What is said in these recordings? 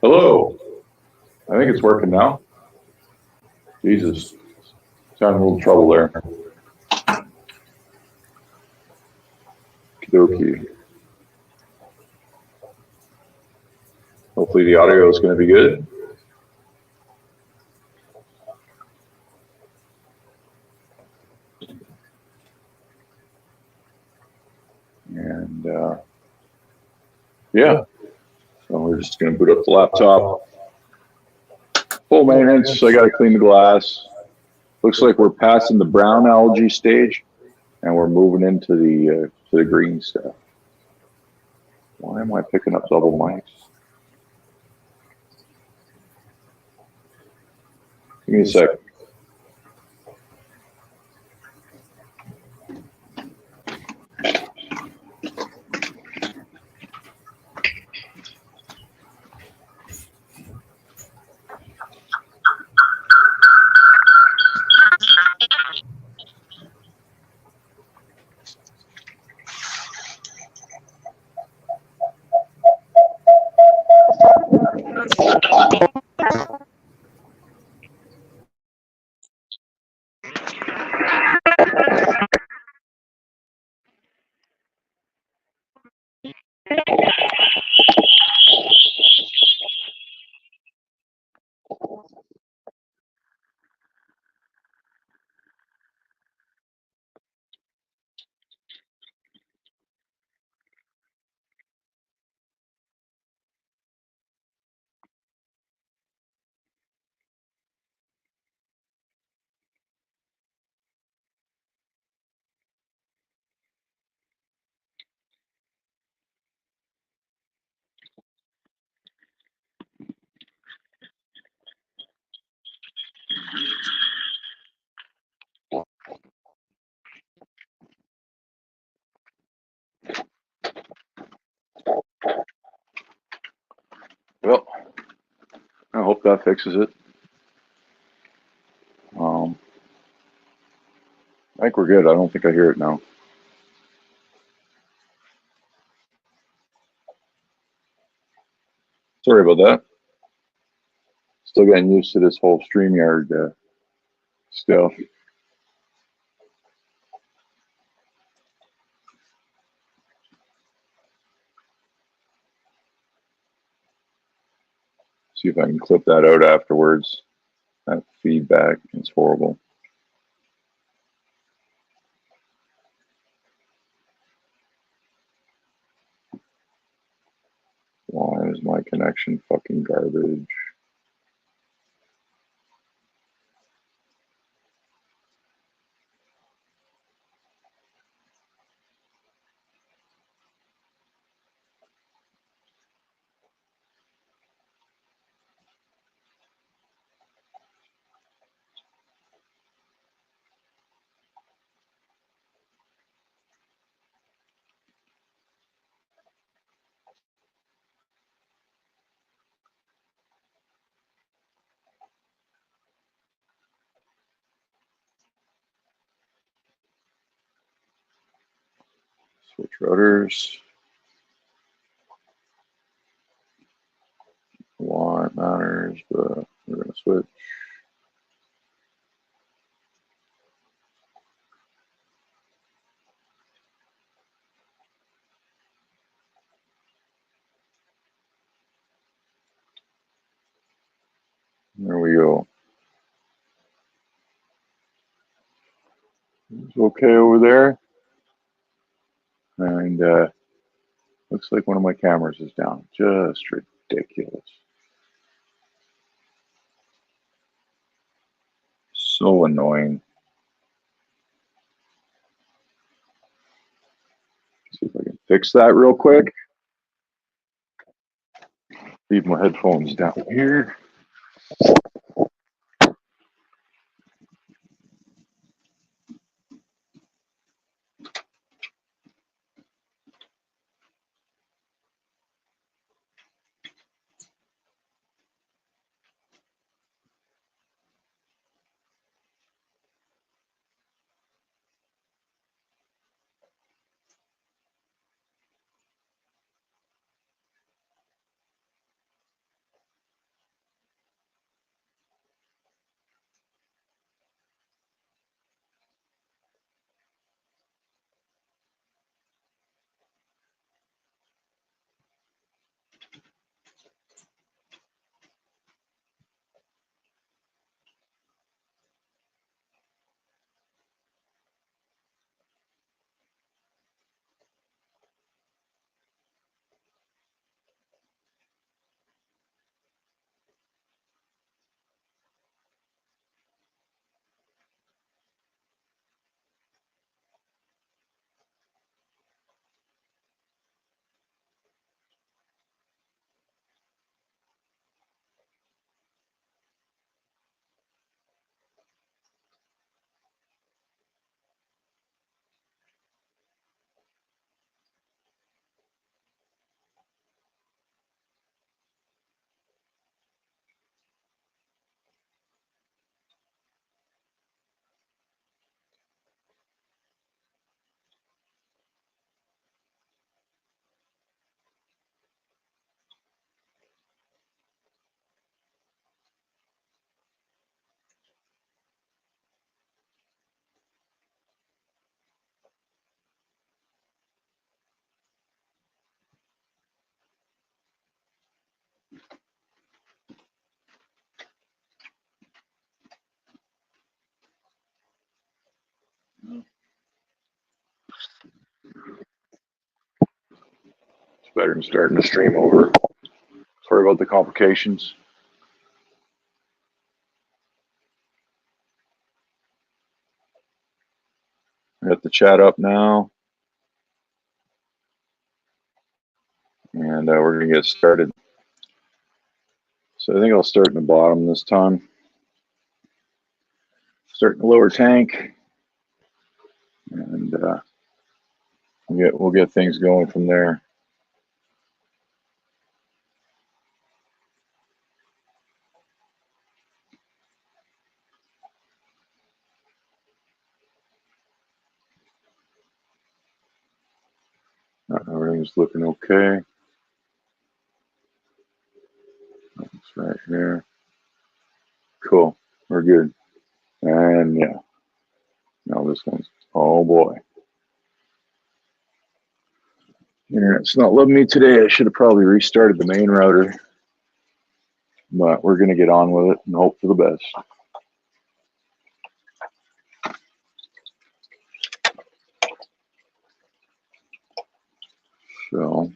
Hello. I think it's working now. Jesus. Having a little trouble there. Okie. Hopefully the audio is going to be good. And yeah, so we're just going to boot up the laptop. Full maintenance. I got to clean the glass. Looks like we're passing the brown algae stage, and we're moving into the green stuff. Why am I picking up double mics? Give me a sec. Well, I hope that fixes it. I think we're good. I don't think I hear it now. Sorry about that. Still getting used to this whole StreamYard stuff. See if I can clip that out afterwards. That feedback is horrible. Why is my connection fucking garbage? Switch routers. Why it matters, but we're going to switch. There we go. It's okay over there. And looks like one of my cameras is down. Just ridiculous. So annoying. See if I can fix that real quick. Leave my headphones down here. better than starting to stream over. Sorry about the complications. I got the chat up now. And we're going to get started. So I think I'll start in the bottom this time. Start in the lower tank. And we'll get things going from there. Everything's looking okay. That's right here. Cool. We're good. And yeah. Now this one's, oh boy. Internet's not loving me today. I should have probably restarted the main router. But we're going to get on with it and hope for the best. So.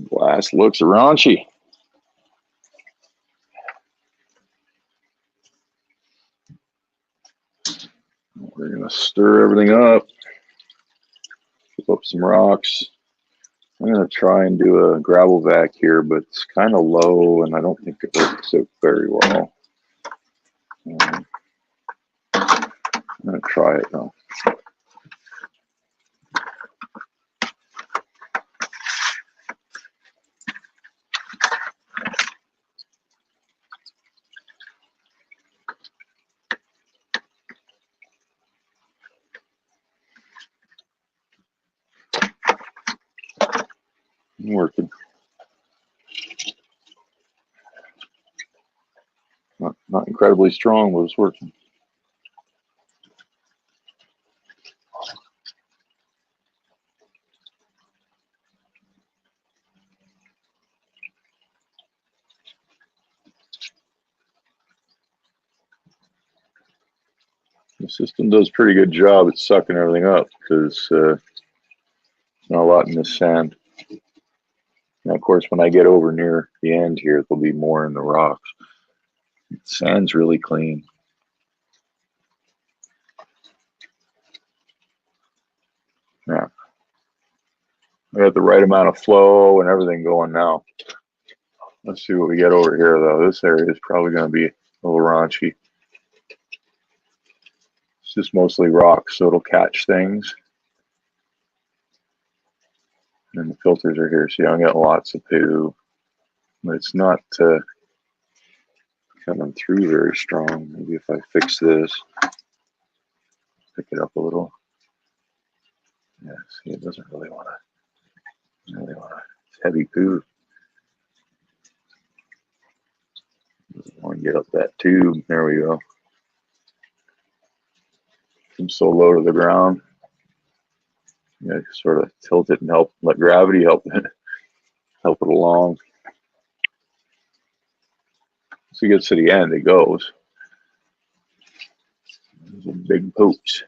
Glass looks raunchy. We're going to stir everything up. Flip up some rocks. I'm going to try and do a gravel vac here, but it's kind of low and I don't think it works out very well. I'm going to try it though. Working. Not incredibly strong, but it's working. The system does a pretty good job at sucking everything up because there's not a lot in this sand. And of course, when I get over near the end here, there'll be more in the rocks. The sand's really clean. Yeah. I got the right amount of flow and everything going now. Let's see what we get over here, though. This area is probably going to be a little raunchy. It's just mostly rocks, so it'll catch things. And the filters are here, so I'm getting lots of poo. But it's not coming through very strong. Maybe if I fix this, pick it up a little. Yeah, see, it doesn't really want to. It's heavy poo. Doesn't want to get up that tube. There we go. I'm so low to the ground. Yeah, sort of tilt it and let gravity help it along. So it gets to the end, it goes. There's a big poops.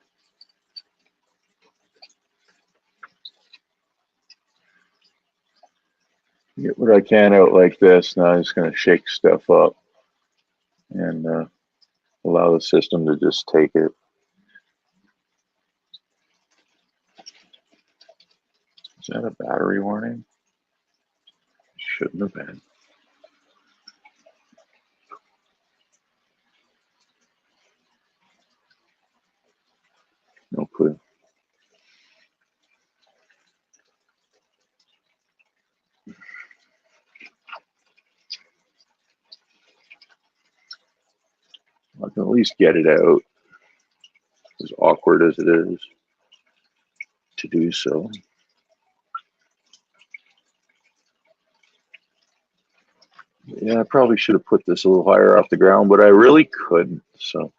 Get what I can out like this. Now I'm just going to shake stuff up and allow the system to just take it. Is that a battery warning? Shouldn't have been. No clue. I can at least get it out, as awkward as it is to do so. Yeah, I probably should have put this a little higher off the ground, but I really couldn't, so.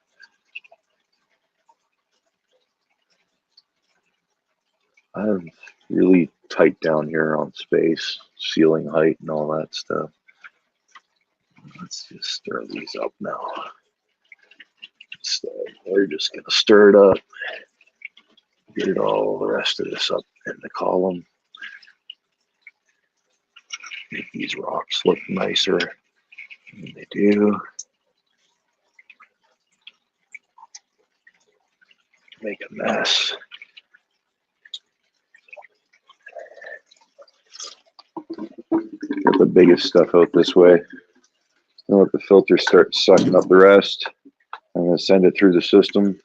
I'm really tight down here on space, ceiling height and all that stuff. Let's just stir these up now. So we're just going to stir it up. Get all the rest of this up in the column. Make these rocks look nicer than they do. Make a mess. Get the biggest stuff out this way. Then let the filter start sucking up the rest. I'm going to send it through the system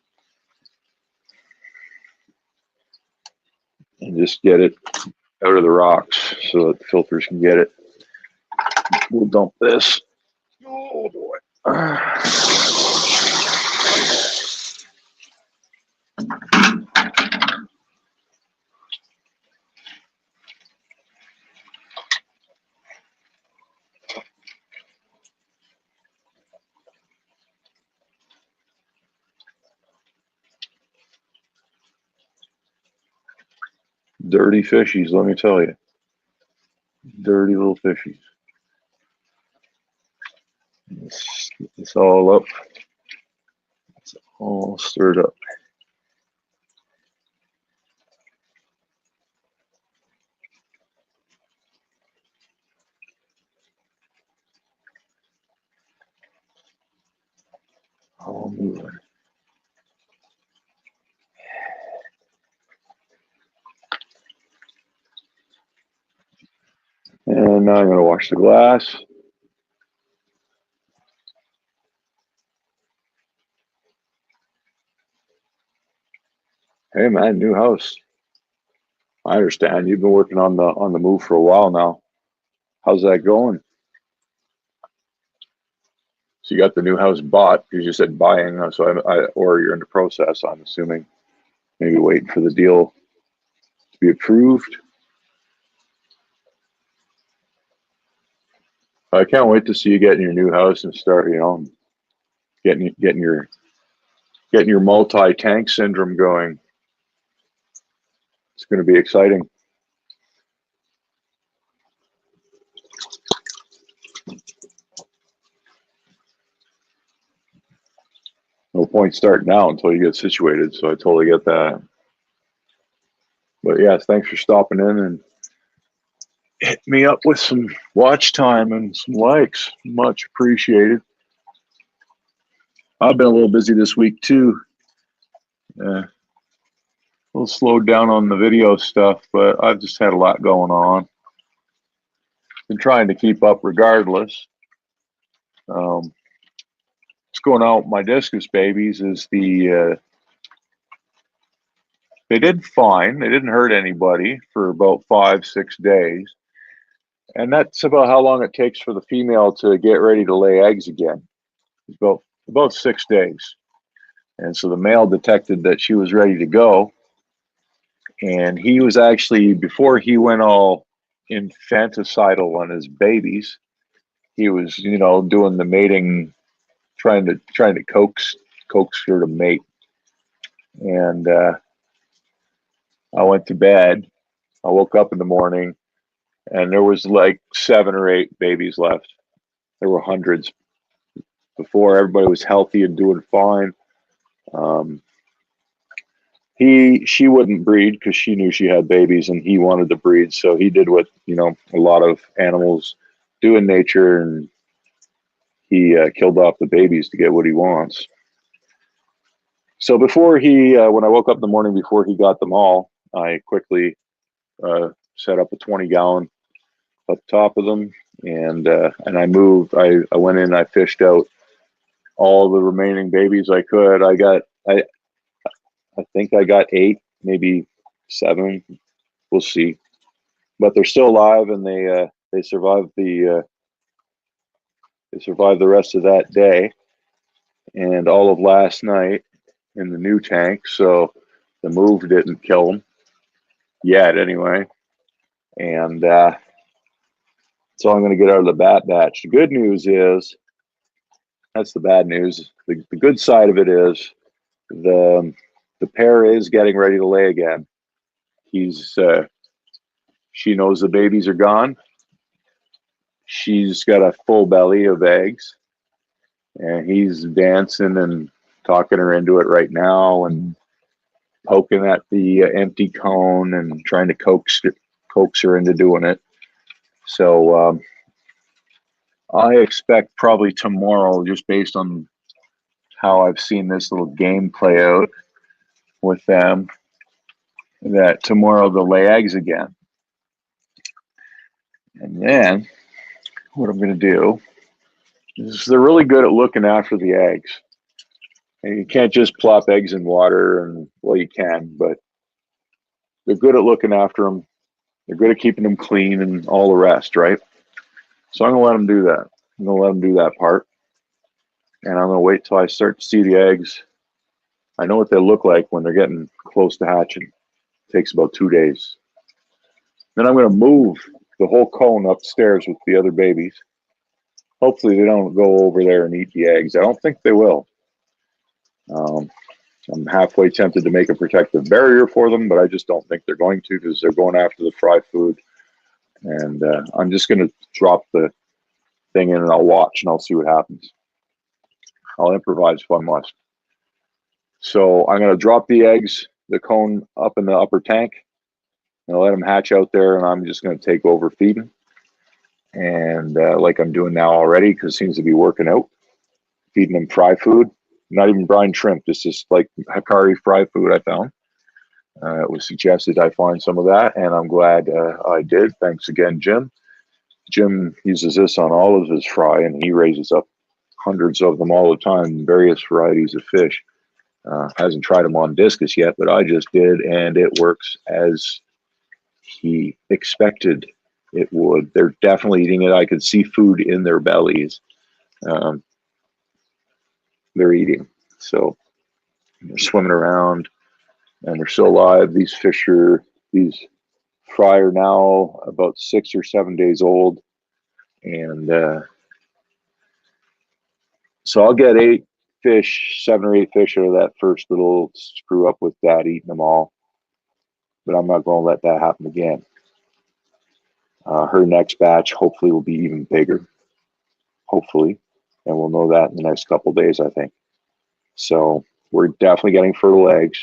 and just get it out of the rocks so that the filters can get it. We'll dump this. Oh boy. Dirty fishies, let me tell you. Dirty little fishies. Let's get this all up. It's all stirred up. All moving. And now I'm going to wash the glass. Hey man, new house. I understand you've been working on the move for a while now. How's that going? So you got the new house bought because you said buying, so or you're in the process. I'm assuming, maybe waiting for the deal to be approved. I can't wait to see you get in your new house and start, getting your multi-tank syndrome going. It's going to be exciting. No point starting now until you get situated, so I totally get that. But yes, thanks for stopping in and hit me up with some watch time and some likes. Much appreciated. I've been a little busy this week too. A little slowed down on the video stuff, but I've just had a lot going on. Been trying to keep up regardless. What's going on with my discus babies is they did fine. They didn't hurt anybody for about 5-6 days. And that's about how long it takes for the female to get ready to lay eggs again. It's about 6 days. And so the male detected that she was ready to go. And he was actually, before he went all infanticidal on his babies, he was, doing the mating, trying to coax her to mate. And I went to bed. I woke up in the morning and there was like 7 or 8 babies left. There were hundreds before. Everybody was healthy and doing fine. She wouldn't breed because she knew she had babies and he wanted to breed. So he did what, a lot of animals do in nature, and he killed off the babies to get what he wants. So before when I woke up in the morning, before he got them all, I quickly set up a 20-gallon up top of them, and I moved. I went in, I fished out all the remaining babies I could. I think I got 8, maybe 7. We'll see. But they're still alive, and they survived the rest of that day and all of last night in the new tank. So the move didn't kill them yet, anyway. And so I'm going to get out of the batch. The good news is, that's the bad news. The good side of it is the pair is getting ready to lay again. She knows the babies are gone. she's got a full belly of eggs, and he's dancing and talking her into it right now, and poking at the empty cone and trying to coax her into doing it. So I expect probably tomorrow, just based on how I've seen this little game play out with them, that tomorrow they'll lay eggs again. And then what I'm going to do is they're really good at looking after the eggs. And you can't just plop eggs in water, and well, you can, but they're good at looking after them. They're good at keeping them clean and all the rest, right? So I'm going to let them do that. I'm going to let them do that part. And I'm going to wait till I start to see the eggs. I know what they look like when they're getting close to hatching. It takes about 2 days. Then I'm going to move the whole cone upstairs with the other babies. Hopefully they don't go over there and eat the eggs. I don't think they will. I'm halfway tempted to make a protective barrier for them, but I just don't think they're going to, because they're going after the fry food. And I'm just going to drop the thing in, and I'll watch and I'll see what happens. I'll improvise if I must. So I'm going to drop the eggs, the cone, up in the upper tank, and I'll let them hatch out there, and I'm just going to take over feeding. And like I'm doing now already, because it seems to be working out, feeding them fry food. Not even brine shrimp, just like Hikari fry food I found. It was suggested I find some of that, and I'm glad I did. Thanks again, Jim. Jim uses this on all of his fry, and he raises up hundreds of them all the time, various varieties of fish. Hasn't tried them on discus yet, but I just did, and it works as he expected it would. They're definitely eating it. I could see food in their bellies. They're eating. So they're swimming around, and they're still alive. These fry are now about 6 or 7 days old. And so I'll get 7 or 8 fish out of that first little screw up with Dad eating them all. But I'm not going to let that happen again. Her next batch hopefully will be even bigger. Hopefully. And we'll know that in the next couple of days, I think. So we're definitely getting fertile eggs.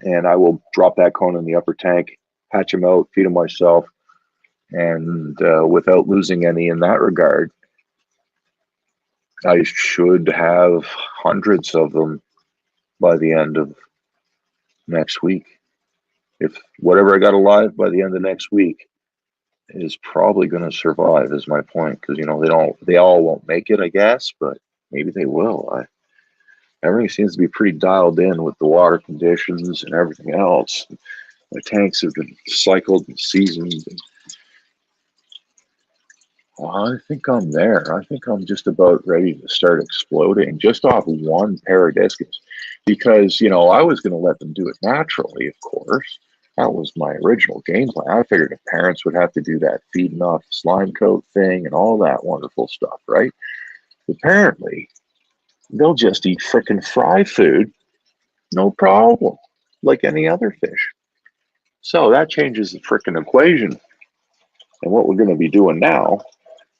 And I will drop that cone in the upper tank, hatch them out, feed them myself. And without losing any in that regard, I should have hundreds of them by the end of next week. If whatever I got alive by the end of next week is probably going to survive, is my point. Because, you know, they all won't make it, I guess, but maybe they will. Everything seems to be pretty dialed in with the water conditions and everything else. My tanks have been cycled and seasoned. Well, I think I'm there. I think I'm just about ready to start exploding just off one pair of discus. Because, you know, I was going to let them do it naturally, of course. That was my original game plan. I figured the parents would have to do that feeding off the slime coat thing and all that wonderful stuff, right? Apparently, they'll just eat frickin' fry food, no problem, like any other fish. So that changes the frickin' equation. And what we're going to be doing now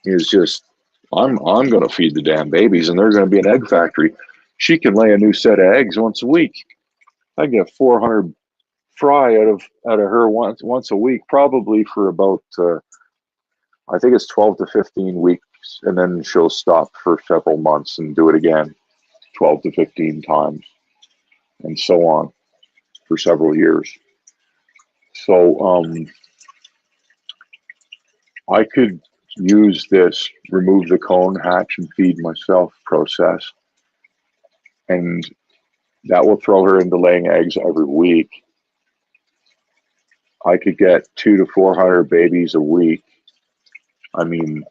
is just, I'm going to feed the damn babies, and they're going to be an egg factory. She can lay a new set of eggs once a week. I get 400 fry out of her once a week, probably for about I think it's 12 to 15 weeks, and then she'll stop for several months and do it again 12 to 15 times, and so on for several years. So I could use this remove the cone, hatch and feed myself process, and that will throw her into laying eggs every week. I could get 200 to 400 babies a week. I mean,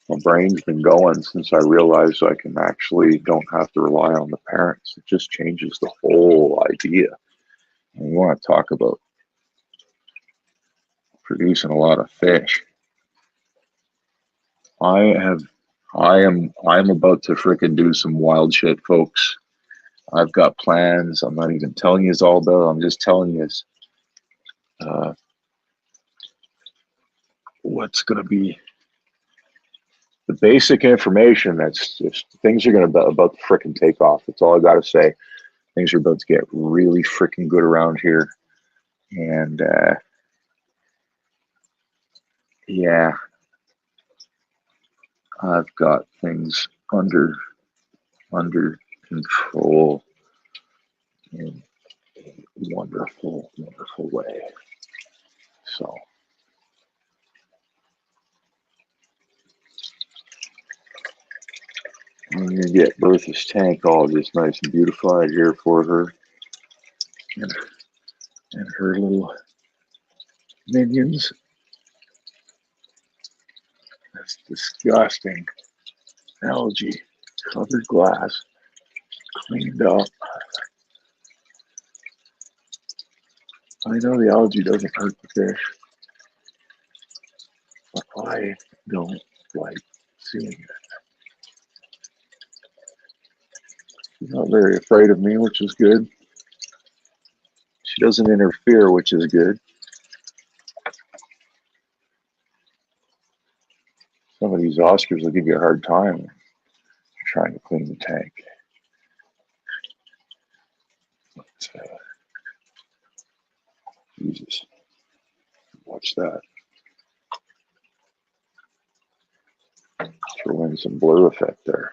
my brain's been going since I realized I can actually don't have to rely on the parents. It just changes the whole idea. And we want to talk about producing a lot of fish. I am about to frickin' do some wild shit, folks. I've got plans. I'm not even telling you all about it. I'm just telling you what's going to be the basic information. That's just things are going to about to frickin' take off. That's all I got to say. Things are about to get really freaking good around here. And yeah, I've got things under control in a wonderful, wonderful way. So I'm gonna get Bertha's tank all just nice and beautified here for her and her little minions. That's disgusting. Algae covered glass cleaned up. I know the algae doesn't hurt the fish, but I don't like seeing it. She's not very afraid of me, which is good. She doesn't interfere, which is good. Some of these Oscars will give you a hard time when you're trying to clean the tank. But, Jesus, watch that. Throw in some blur effect there.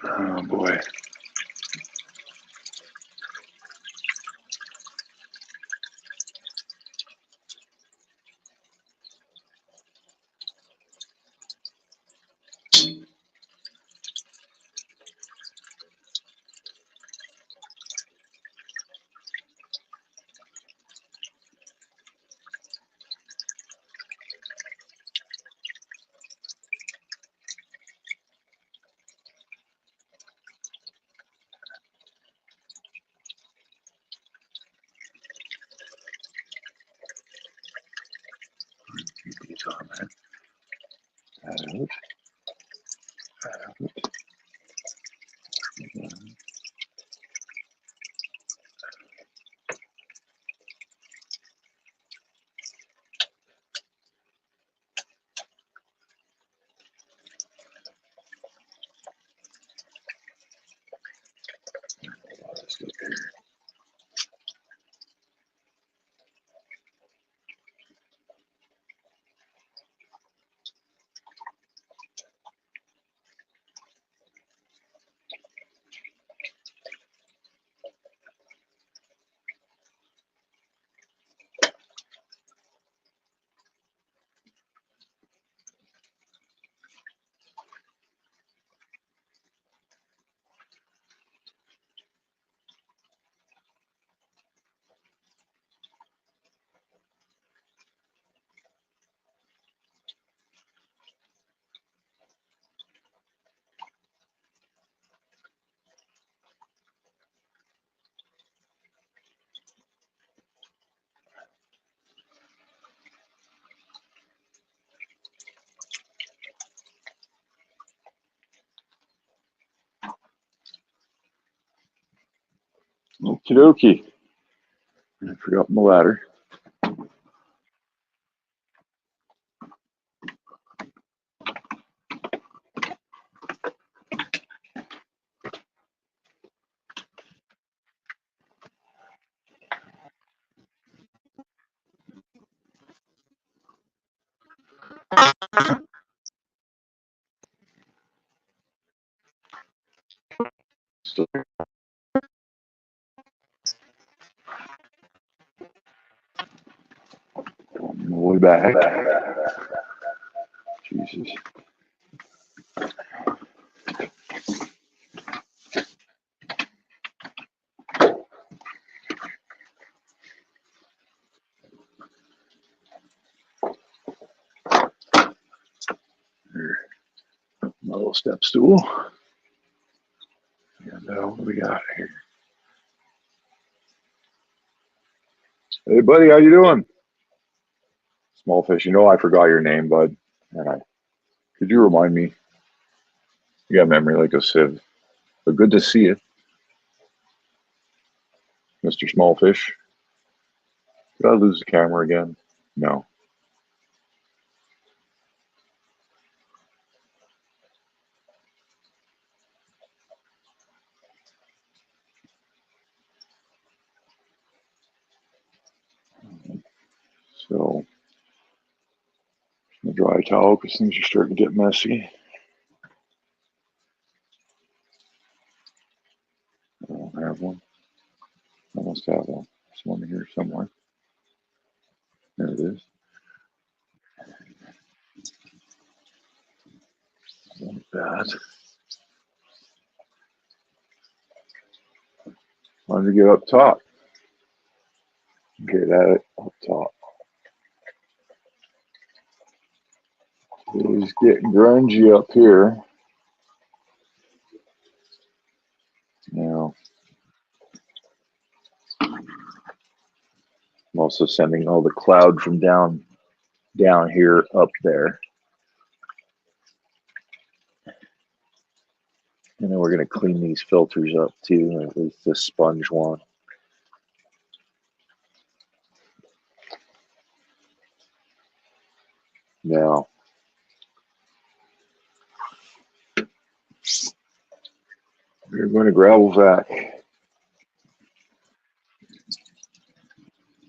Oh boy. Keep these on, man. Out. Out. Let's go here. Okie dokie. I forgot my ladder. Still way back. Jesus. Here, my little step stool. And what do we got here? Hey, buddy, how you doing? Small fish. You know I forgot your name, bud. And could you remind me? You got memory like a sieve. But good to see you, Mr. Smallfish. Did I lose the camera again? No. So, a dry towel because things are starting to get messy. I don't have one. I must have one. There's one here somewhere. There it is. Like that. Why don't you get up top? Get at it up top. It's getting grungy up here. Now, I'm also sending all the cloud from down here up there. And then we're going to clean these filters up too, at least the sponge one. Now, we're going to gravel vac.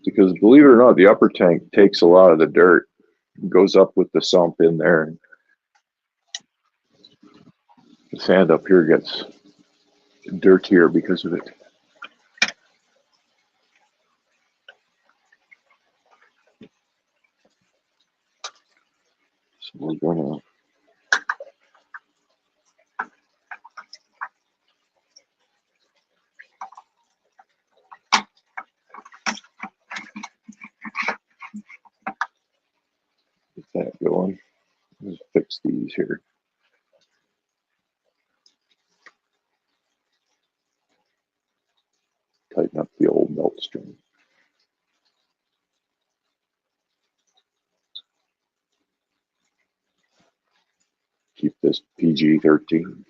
Because believe it or not, the upper tank takes a lot of the dirt. It goes up with the sump in there. The sand up here gets dirtier because of it. So we're going to get that going. Let's fix these here. Tighten up the old melt string. Keep this PG-13.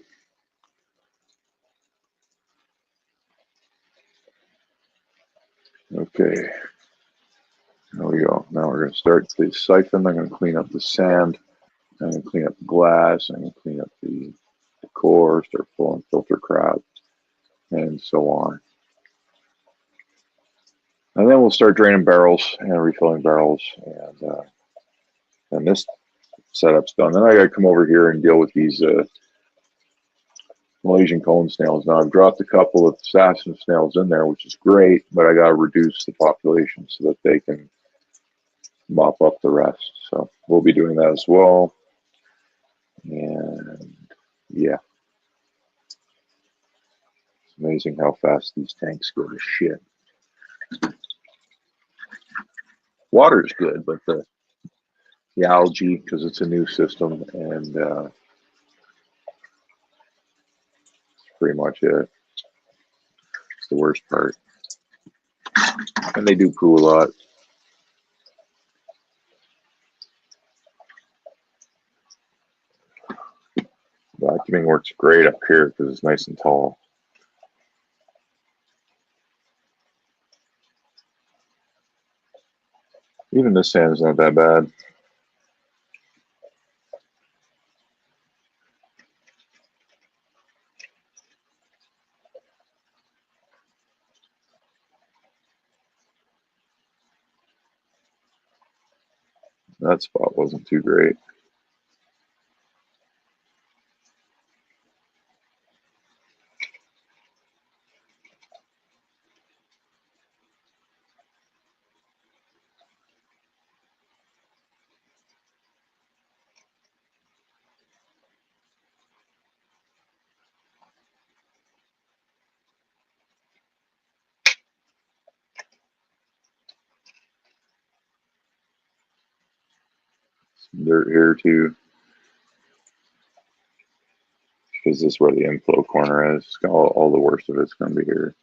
Okay. There we go. Now we're going to start the siphon. I'm going to clean up the sand. I'm going to clean up the glass. I'm going to clean up the core, start pulling filter crap, and so on. And then we'll start draining barrels and refilling barrels. And this setup's done. Then I got to come over here and deal with these Malaysian cone snails. Now I've dropped a couple of assassin snails in there, which is great, but I got to reduce the population so that they can mop up the rest. So we'll be doing that as well. And yeah, it's amazing how fast these tanks go to shit. Water is good, but the algae, because it's a new system, and pretty much it. It's the worst part. And they do poo a lot. Vacuuming works great up here because it's nice and tall. Even this sand is not that bad. That spot wasn't too great. dirt here too, because this is where the inflow corner is. All the worst of it's going to be here.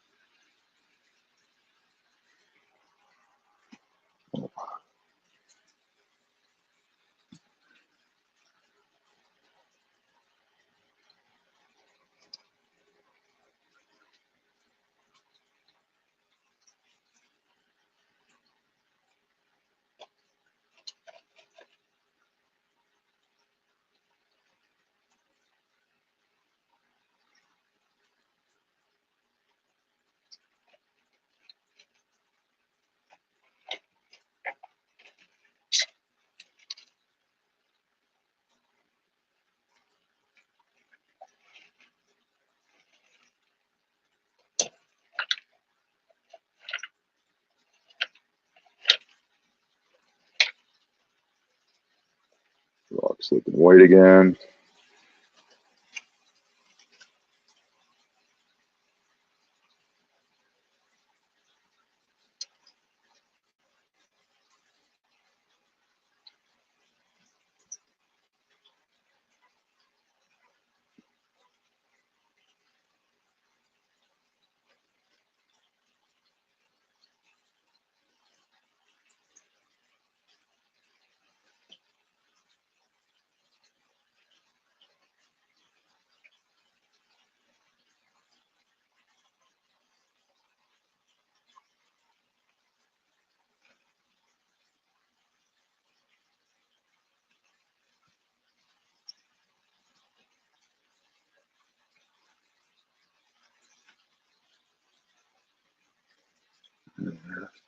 Rock's looking white again.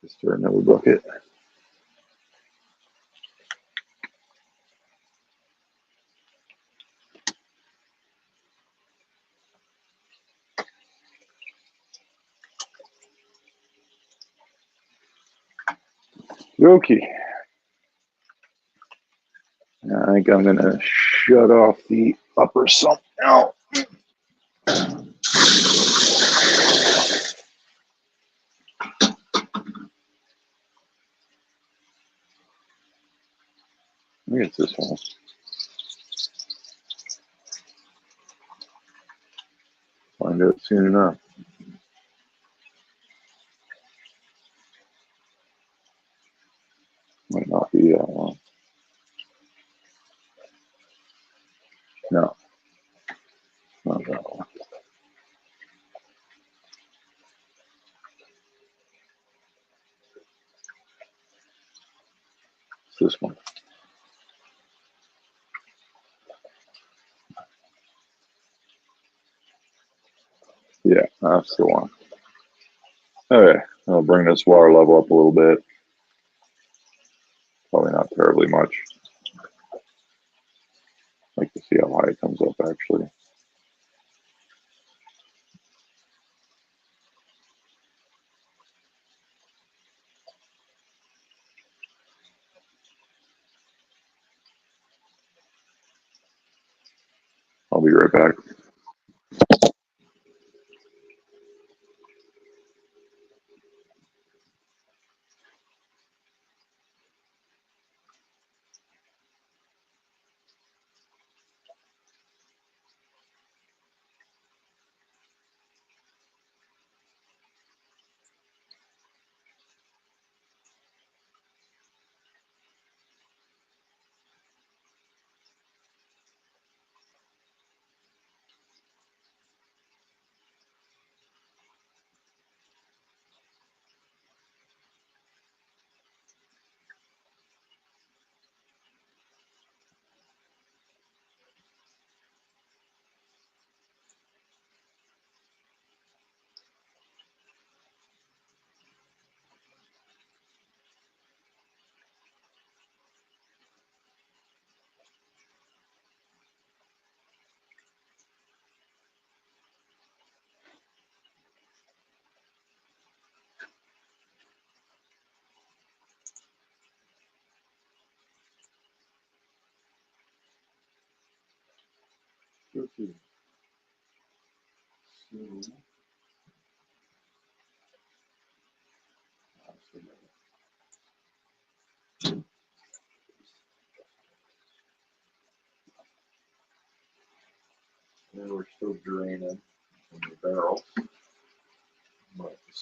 Let's start another bucket. Okay. I think I'm gonna shut off the upper sump now. I think it's this one. Find out soon enough. Might not be that one. No, not that one. It's this one. Yeah, that's the one. Okay, I'll bring this water level up a little bit. Probably not terribly much. Like to see how high it comes up actually. I'll be right back. Okay.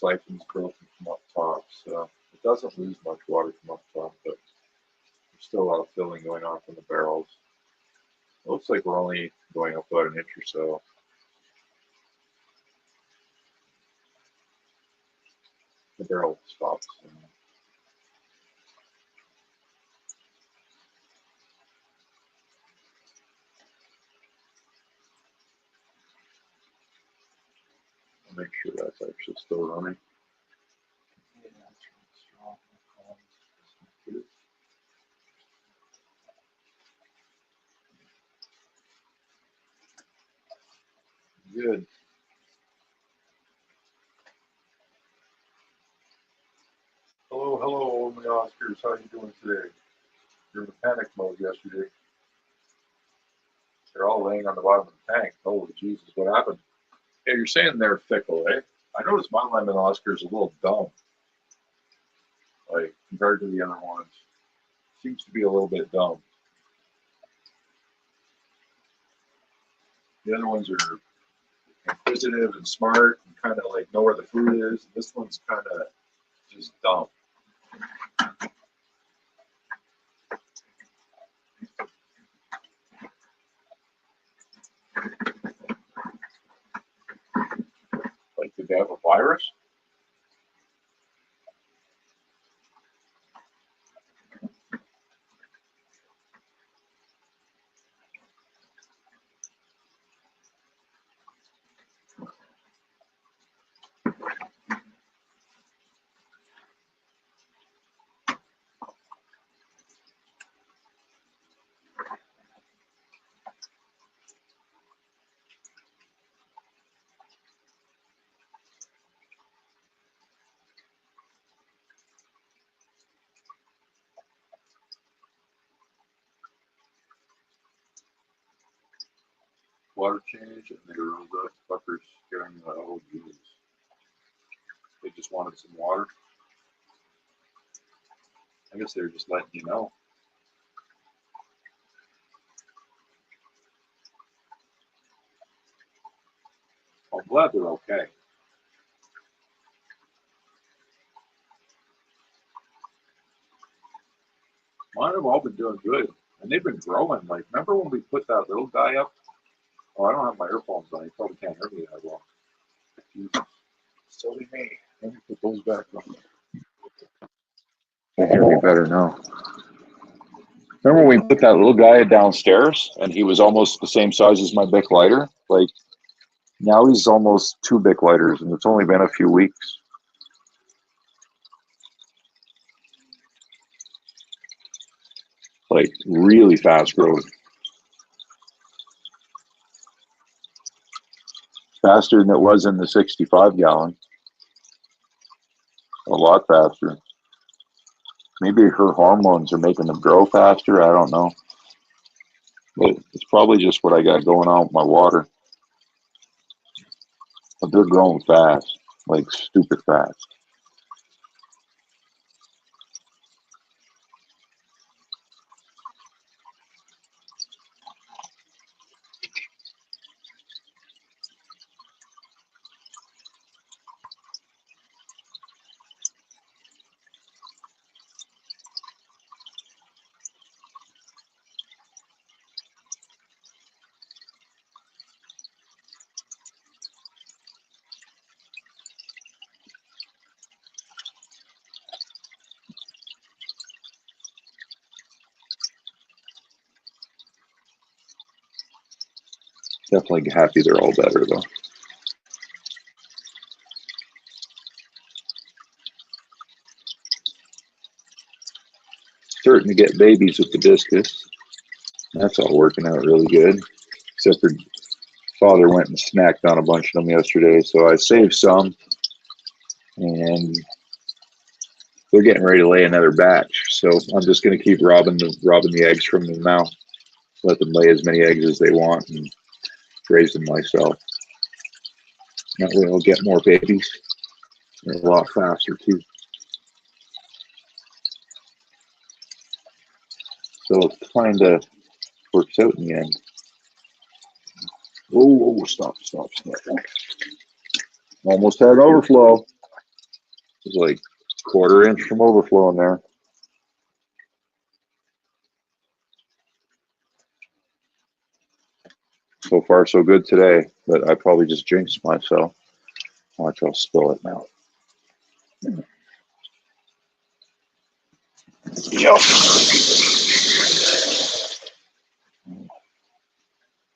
siphons broken from up top, so it doesn't lose much water from up top, but there's still a lot of filling going on from the barrels. It looks like we're only going up about an inch or so. The barrel stops. I'll make sure that's actually still running. Good. Hello, hello, my Oscars. How are you doing today? You're in panic mode yesterday. They're all laying on the bottom of the tank. Oh, Jesus, what happened? Yeah, you're saying they're fickle, eh? I noticed my lemon Oscar is a little dumb, like compared to the other ones. Seems to be a little bit dumb. The other ones are inquisitive and smart and kind of like know where the food is. This one's kind of just dumb. Like, did they have a virus? Water change, and they were the fuckers scaring the oh Jesus. They just wanted some water. I guess they were just letting you know. I'm glad they're okay. Mine have all been doing good, and they've been growing. Like, remember when we put that little guy up? Oh, I don't have my earphones on. You probably can't hear me that well. Silly me. Let me put those back on. I hear me better now. Remember when we put that little guy downstairs, and he was almost the same size as my Bic lighter? Like, now he's almost 2 Bic lighters, and it's only been a few weeks. Like, really fast growth. Faster than it was in the 65 gallon. A lot faster. Maybe her hormones are making them grow faster. I don't know. But it's probably just what I got going on with my water. But they're growing fast. Like, stupid fast. Definitely happy they're all better, though. Starting to get babies with the discus. That's all working out really good. Except for father went and snacked on a bunch of them yesterday, so I saved some. And they're getting ready to lay another batch. So I'm just going to keep robbing the eggs from them now. Let them lay as many eggs as they want and raise them myself. That way I'll get more babies. They're a lot faster too. So it kind of works out in the end. Oh, stop. Almost had overflow. It's like quarter inch from overflow in there. So far, so good today, but I probably just jinxed myself. Watch, I'll spill it now. Yep.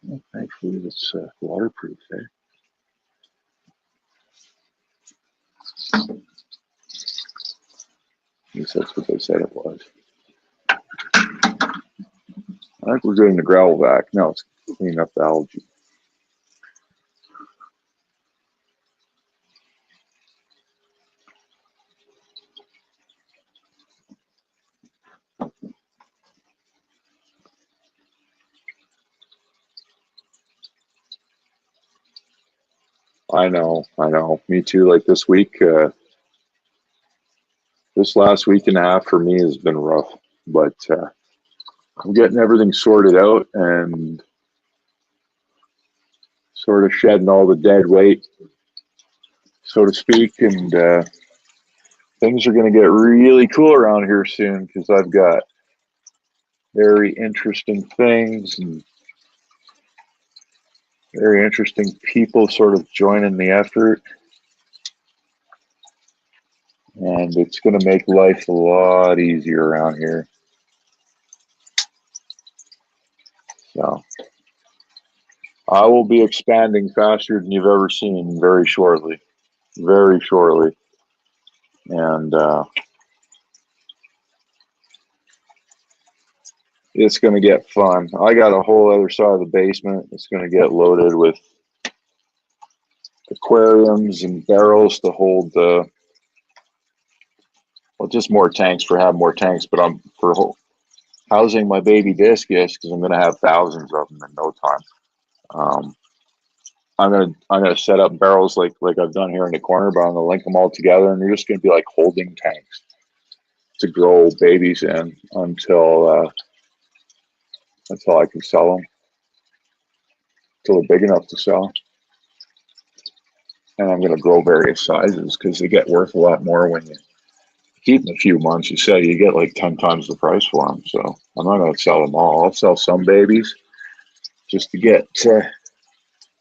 Well, thankfully, it's waterproof there. At least that's what they said it was. I think we're getting the gravel back. Now it's cleaning up the algae. I know. Me too. Like this week, this last week and a half for me has been rough, but I'm getting everything sorted out and sort of shedding all the dead weight, so to speak, and things are going to get really cool around here soon because I've got very interesting things and very interesting people sort of joining the effort, and it's going to make life a lot easier around here. So I will be expanding faster than you've ever seen very shortly, and it's going to get fun. I got a whole other side of the basement. It's going to get loaded with aquariums and barrels to hold well, just more tanks for having more tanks, but I'm for housing my baby discus because I'm going to have thousands of them in no time. I'm gonna set up barrels like I've done here in the corner, but I'm gonna link them all together, and they're just gonna be like holding tanks to grow babies in until I can sell them, until they're big enough to sell. And I'm gonna grow various sizes because they get worth a lot more when you keep them a few months. You say you get like 10 times the price for them. So I'm not gonna sell them all. I'll sell some babies just to get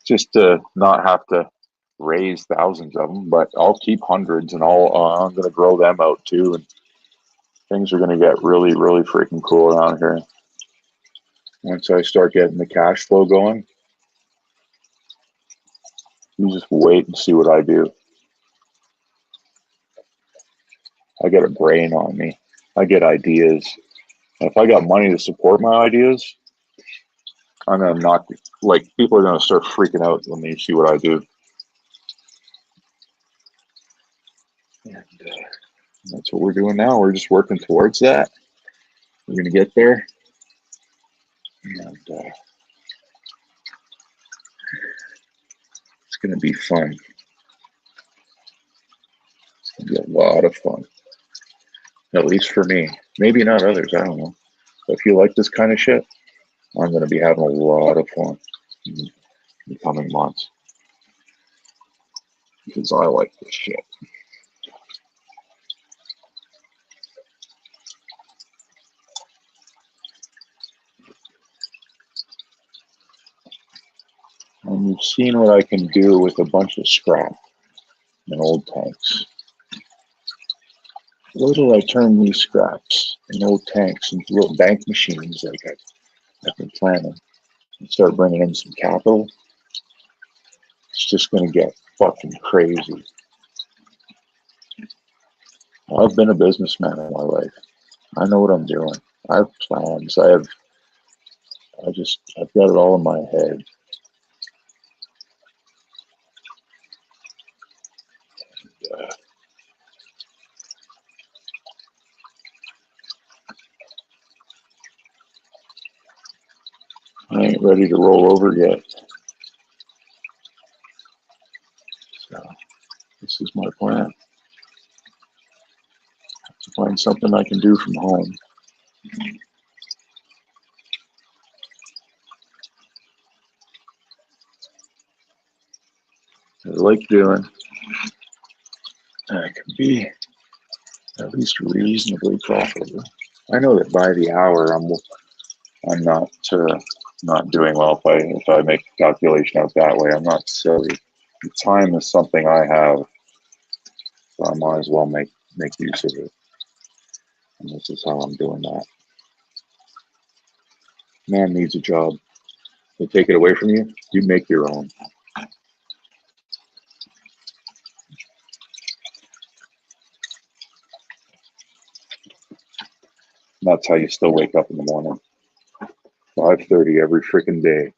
just to not have to raise thousands of them, but I'll keep hundreds, and I'm going to grow them out too, and things are going to get really, really freaking cool around here once I start getting the cash flow going. You just wait and see what I do. I get a brain on me. I get ideas. And if I got money to support my ideas, I'm going to knock, like, people are going to start freaking out when they see what I do. And that's what we're doing now. We're just working towards that. We're going to get there. And it's going to be fun. It's going to be a lot of fun. At least for me. Maybe not others. I don't know. But if you like this kind of shit, I'm going to be having a lot of fun in the coming months. Because I like this shit. And you've seen what I can do with a bunch of scrap and old tanks. Where do I turn these scraps and old tanks into little bank machines like I've been planning and start bringing in some capital? It's just going to get fucking crazy. I've been a businessman in my life. I know what I'm doing. I have plans. I've got it all in my head. I ain't ready to roll over yet. So this is my plan. To find something I can do from home. I like doing. I can be be at least reasonably profitable. I know that by the hour, I'm not doing well if I make the calculation out that way. I'm not silly. The time is something I have, so I might as well make use of it. And this is how I'm doing that. Man needs a job. They take it away from you, you make your own. And that's how you still wake up in the morning. 5:30 every freaking day.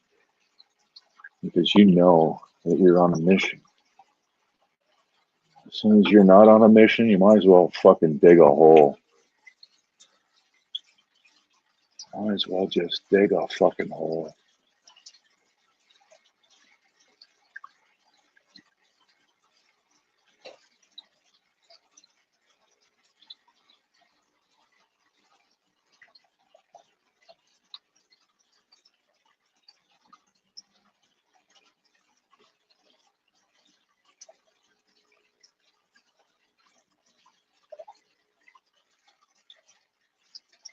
Because you know that you're on a mission. As soon as you're not on a mission, you might as well fucking dig a hole. Might as well just dig a fucking hole.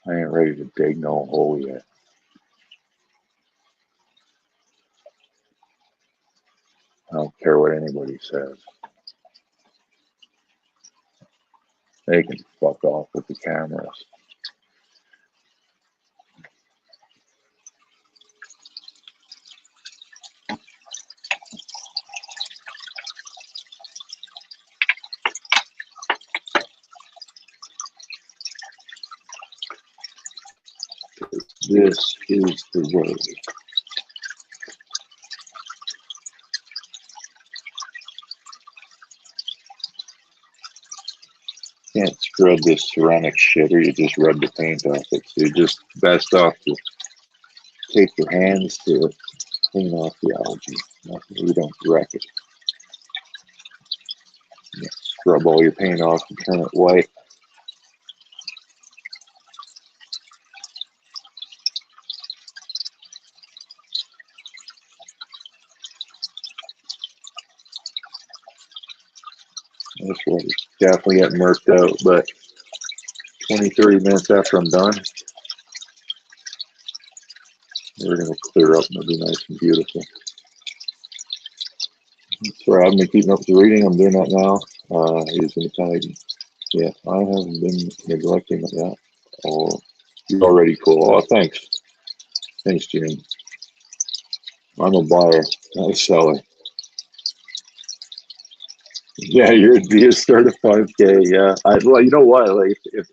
I ain't ready to dig no hole yet. I don't care what anybody says. They can fuck off with the cameras. This is the way. Can't spread this ceramic shit or you just rub the paint off it. So you're just best off to take your hands to clean off the algae. You don't wreck it. You scrub all your paint off and turn it white. This one is definitely getting murked out, but 20-30 minutes after I'm done, we're going to clear up and it'll be nice and beautiful. Sorry, I haven't been keeping up with the reading. I'm doing that now. Using the tide. Yeah, I haven't been neglecting that. Oh, you're already cool. Oh, thanks. Thanks, Jimmy. I'm a buyer, not a seller. Yeah, your idea start at 5K. Yeah, well, you know what? Like, if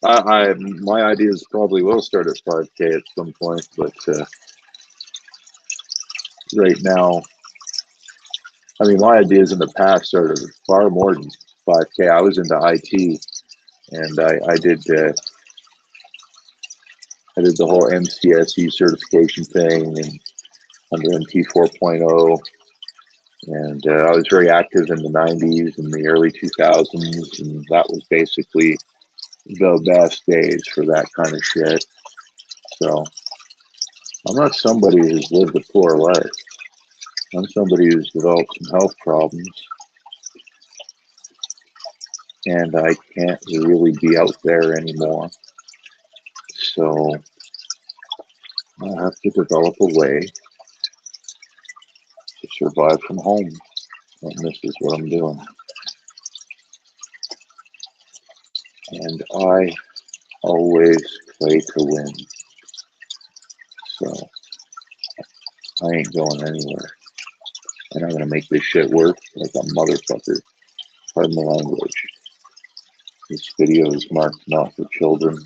my ideas probably will start at 5K at some point, but right now, I mean, my ideas in the past started far more than 5K. I was into IT, and I did the whole MCSE certification thing and under MT 4.0. And I was very active in the 90s and the early 2000s, and that was basically the best days for that kind of shit. So I'm not somebody who's lived a poor life. I'm somebody who's developed some health problems, and I can't really be out there anymore. So I have to develop a way to survive from home, and this is what I'm doing. And I always play to win, so I ain't going anywhere. And I'm gonna make this shit work like a motherfucker. Pardon the language. This video is marked not for children,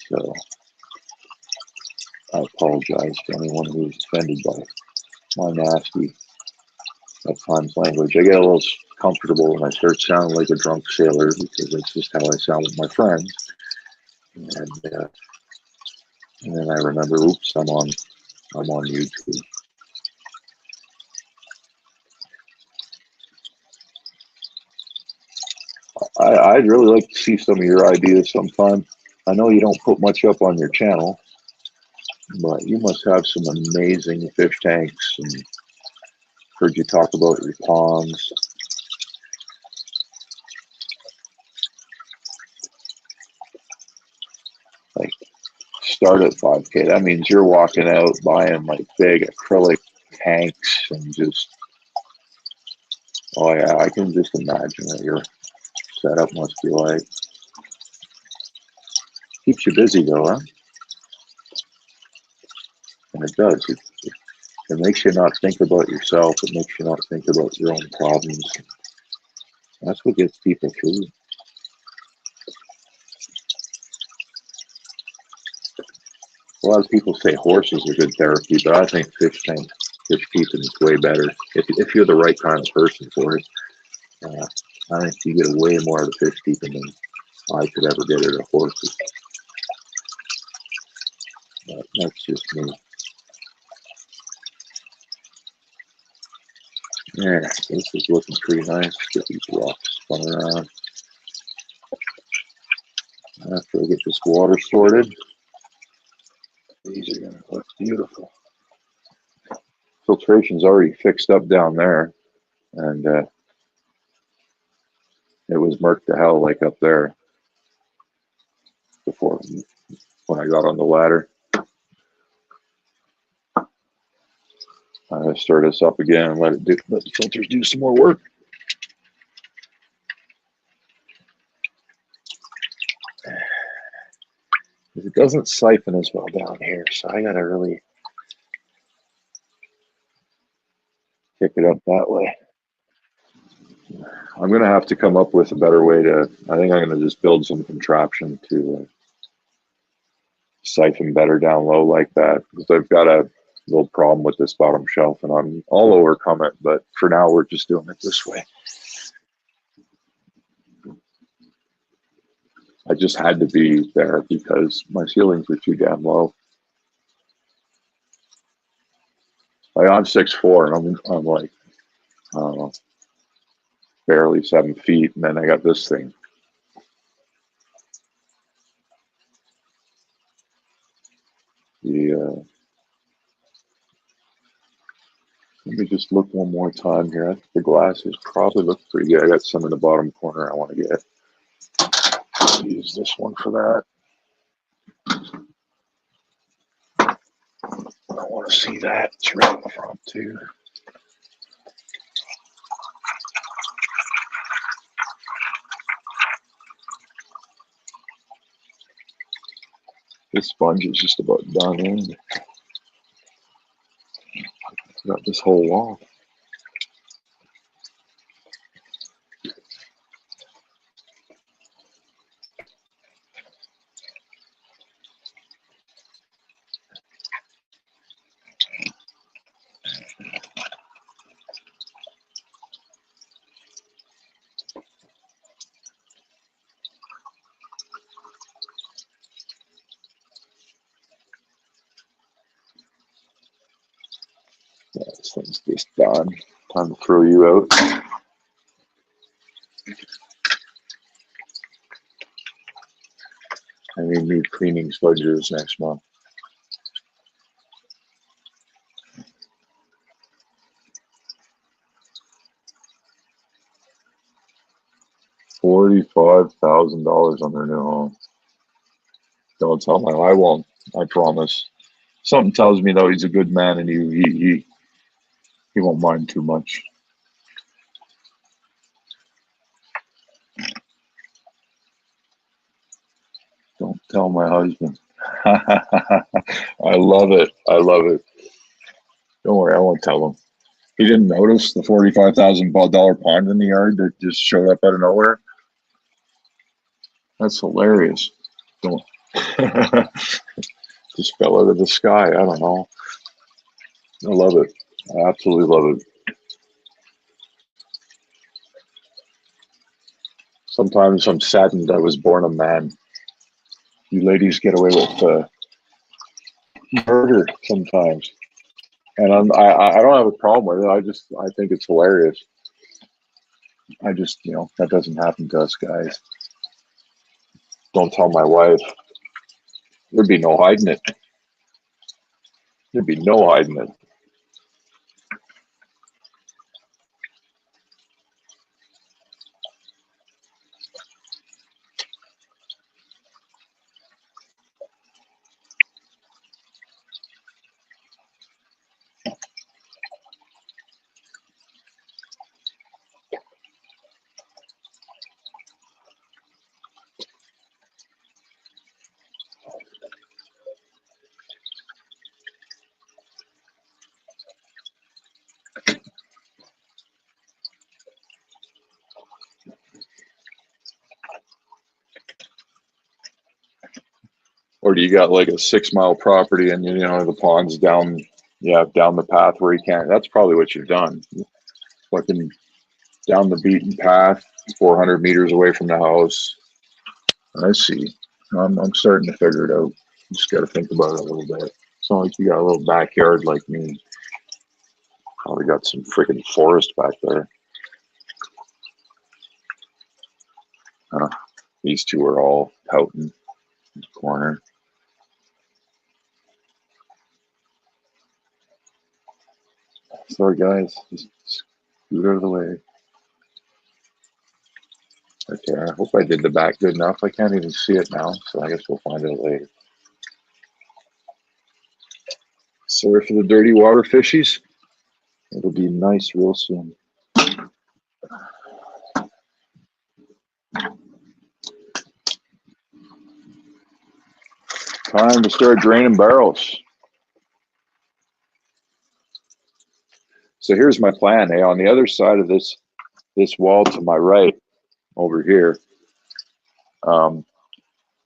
so I apologize to anyone who's offended by my nasty, at times, language. I get a little comfortable when I start sounding like a drunk sailor because that's just how I sound with my friends. And then I remember, oops, I'm on YouTube. I'd really like to see some of your ideas sometime. I know you don't put much up on your channel, but you must have some amazing fish tanks, and heard you talk about your ponds. start at 5K. That means you're walking out buying like big acrylic tanks and just, oh yeah, I can just imagine what your setup must be like. Keeps you busy though, huh? And it does. It makes you not think about yourself. It makes you not think about your own problems. That's what gets people through. A lot of people say horses are good therapy, but I think fish keeping is way better if you're the right kind of person for it. I think you get way more out of fish keeping than I could ever get out of horses. But that's just me. Yeah, this is looking pretty nice. Get these rocks spun around. After I get this water sorted, these are gonna look beautiful. Filtration's already fixed up down there, and it was murked to hell like up there before when I got on the ladder. I'm gonna stir this up again and let the filters do some more work. It doesn't siphon as well down here, so I gotta really pick it up that way. I'm gonna have to come up with a better way to. I think I'm gonna just build some contraption to siphon better down low like that, because I've got a little problem with this bottom shelf, and I'll overcome it. But for now, we're just doing it this way. I just had to be there because my ceilings were too damn low. Like I'm 6'4", and I'm like, I don't know, barely 7 feet, and then I got this thing. Let me just look one more time here. I think the glasses probably look pretty good. I got some in the bottom corner I want to get. I'll use this one for that. I want to see that. It's right in the front too. This sponge is just about done in. Got this whole wall. Yeah, this thing's just done. Time to throw you out. I need new cleaning sponges next month. $45,000 on their new home. Don't tell my, I won't. I promise. Something tells me though he's a good man and he won't mind too much. Don't tell my husband. I love it. I love it. Don't worry, I won't tell him. He didn't notice the $45,000 pond in the yard that just showed up out of nowhere. That's hilarious. Don't. Just fell out of the sky. I don't know. I love it. I absolutely love it. Sometimes I'm saddened I was born a man. You ladies get away with murder sometimes, and I don't have a problem with it. I think it's hilarious. I just that doesn't happen to us guys. Don't tell my wife. There'd be no hiding it. There'd be no hiding it. Or do you got like a 6 mile property and you know the pond's down, yeah, down the path where you can't? That's probably what you've done. Fucking down the beaten path, 400 meters away from the house. I see. I'm starting to figure it out. Just got to think about it a little bit. It's not like you got a little backyard like me. Probably got some freaking forest back there. These two are all pouting in the corner. Sorry, guys. Just scoot out of the way. Okay, I hope I did the back good enough. I can't even see it now, so I guess we'll find it later. Sorry for the dirty water fishies. It'll be nice real soon. Time to start draining barrels. So here's my plan. On the other side of this wall to my right, over here, I'm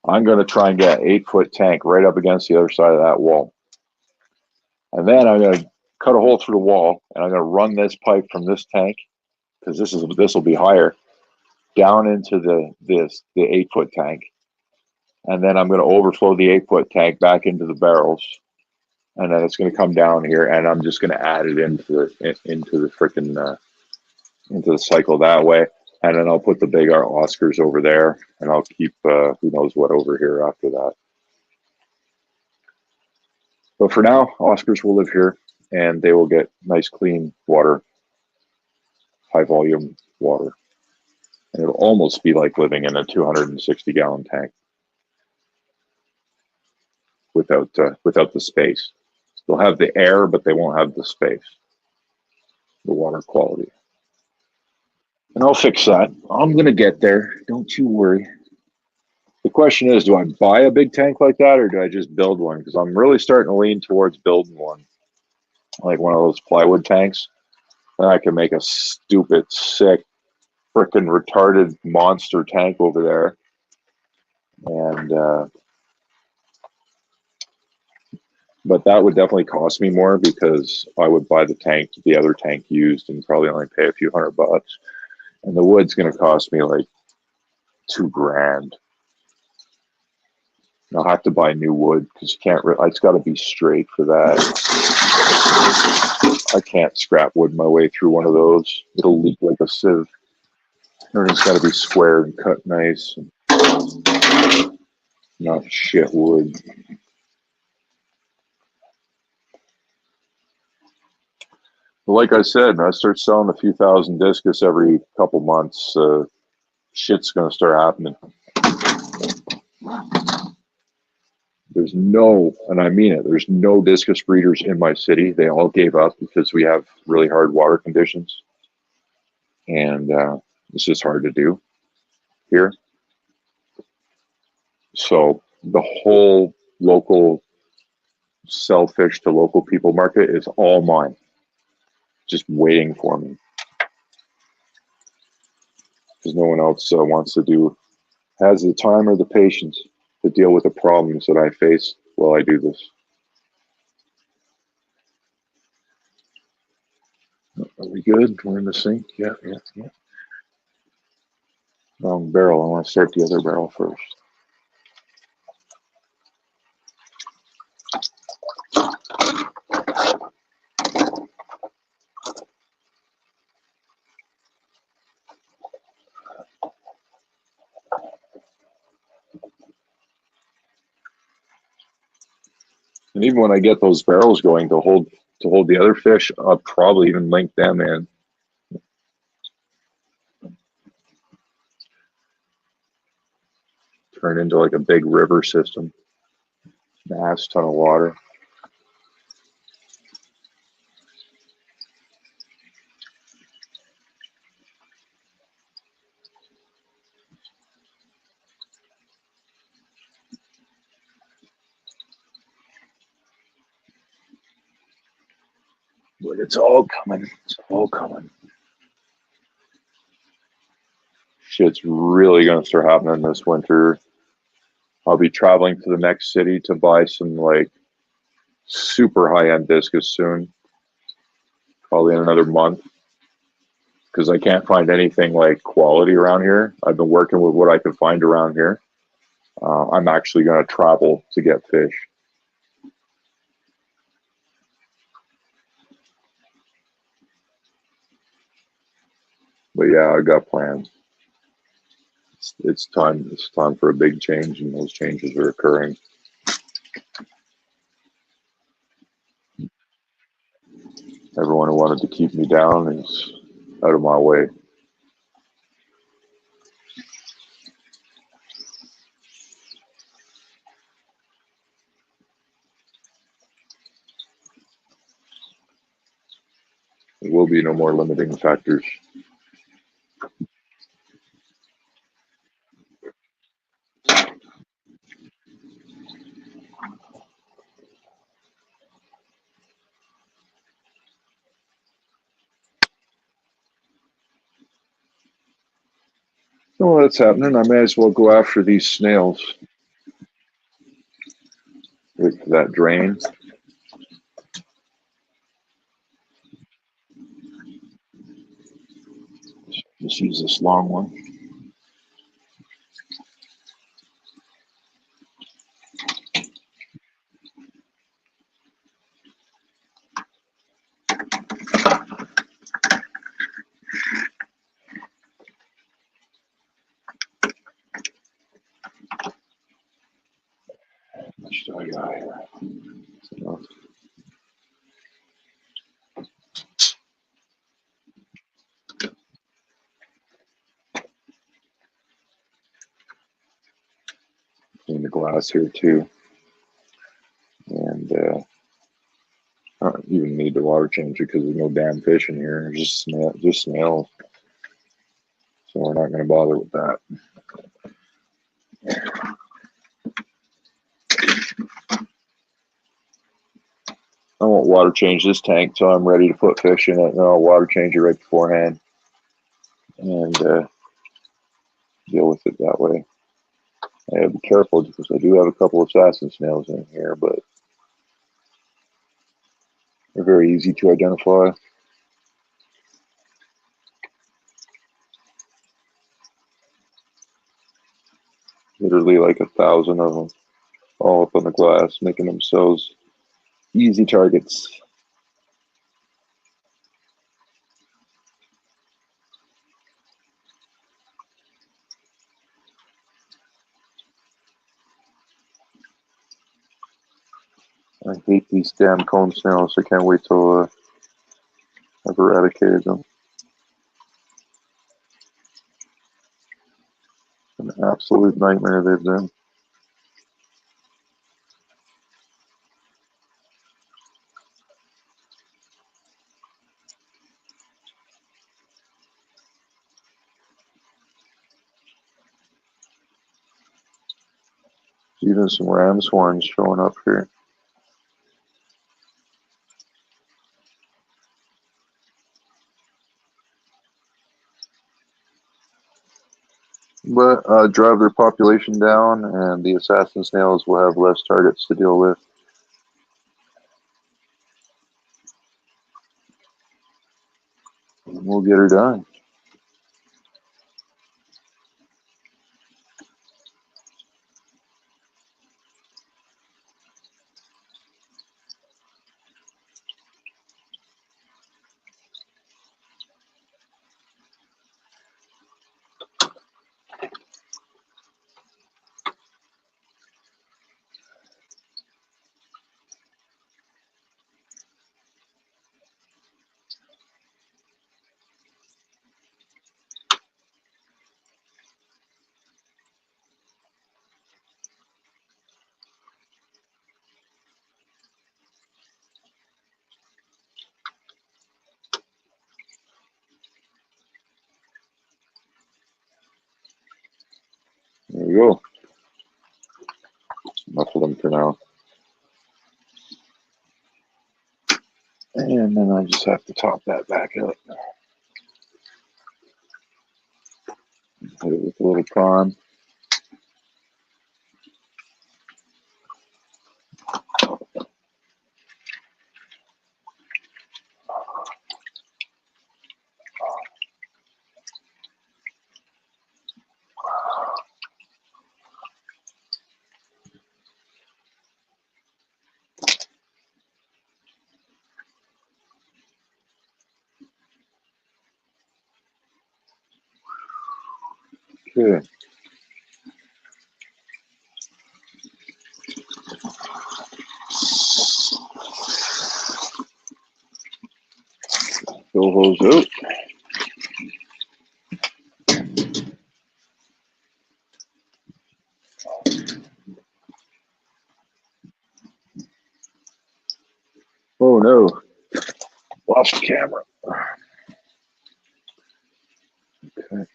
going to try and get an 8-foot tank right up against the other side of that wall. And then I'm going to cut a hole through the wall, and I'm going to run this pipe from this tank, because this will be higher, down into the 8-foot tank. And then I'm going to overflow the 8-foot tank back into the barrels. And then it's going to come down here, and I'm just going to add it into the freaking into the cycle that way. And then I'll put the big Oscars over there, and I'll keep who knows what over here after that. But for now, Oscars will live here, and they will get nice, clean water, high volume water, and it'll almost be like living in a 260-gallon tank without the space. They'll have the air, but they won't have the space, the water quality. And I'll fix that. I'm going to get there. Don't you worry. The question is, do I buy a big tank like that, or do I just build one? Because I'm really starting to lean towards building one, like one of those plywood tanks. Then I can make a stupid, sick, freaking retarded monster tank over there. And but that would definitely cost me more, because I would buy the other tank used, and probably only pay a few $100. And the wood's going to cost me like $2,000. I'll have to buy new wood, because you can't. It's got to be straight for that. I can't scrap wood my way through one of those. It'll leak like a sieve. Everything's got to be square and cut nice, and not shit wood. But like I said, I start selling a few thousand discus every couple months. Shit's going to start happening. There's no, and I mean it, there's no discus breeders in my city. They all gave up because we have really hard water conditions. And it's just hard to do here. So the whole local sell fish to local people market is all mine, just waiting for me. Because no one else has the time or the patience to deal with the problems that I face while I do this. Are we good? We're in the sink? Yeah. Wrong barrel. I want to start the other barrel first. And even when I get those barrels going to hold the other fish, I'll probably even link them in. Turn into like a big river system. Mass ton of water. But it's all coming. It's all coming. Shit's really gonna start happening this winter. I'll be traveling to the next city to buy some like super high-end discus soon, probably in another month, because I can't find anything like quality around here. I've been working with what I can find around here. I'm actually going to travel to get fish. But yeah, I got plans. It's time. It's time for a big change, and those changes are occurring. Everyone who wanted to keep me down is out of my way. There will be no more limiting factors. So while that's happening, I may as well go after these snails. Right to that drain. Just use this long one. How much do I got here? That's enough. Clean the glass here too. And I don't even need the water changer because there's no damn fish in here. There's just snails. So we're not going to bother with that. I won't water change this tank till I'm ready to put fish in it, and I'll water change it right beforehand and deal with it that way. I have to be careful because I do have a couple of assassin snails in here, but they're very easy to identify. Literally like 1,000 of them, all up on the glass, making themselves easy targets. I hate these damn cone snails. I can't wait till I've eradicated them. An absolute nightmare they've been. Even some ram's horns showing up here. But drive their population down, and the assassin snails will have less targets to deal with. And we'll get her done. There we go. Enough of them for now. And then I just have to top that back up. Hit it with a little con. Okay. Fill those out. Oh no, lost the camera. Okay.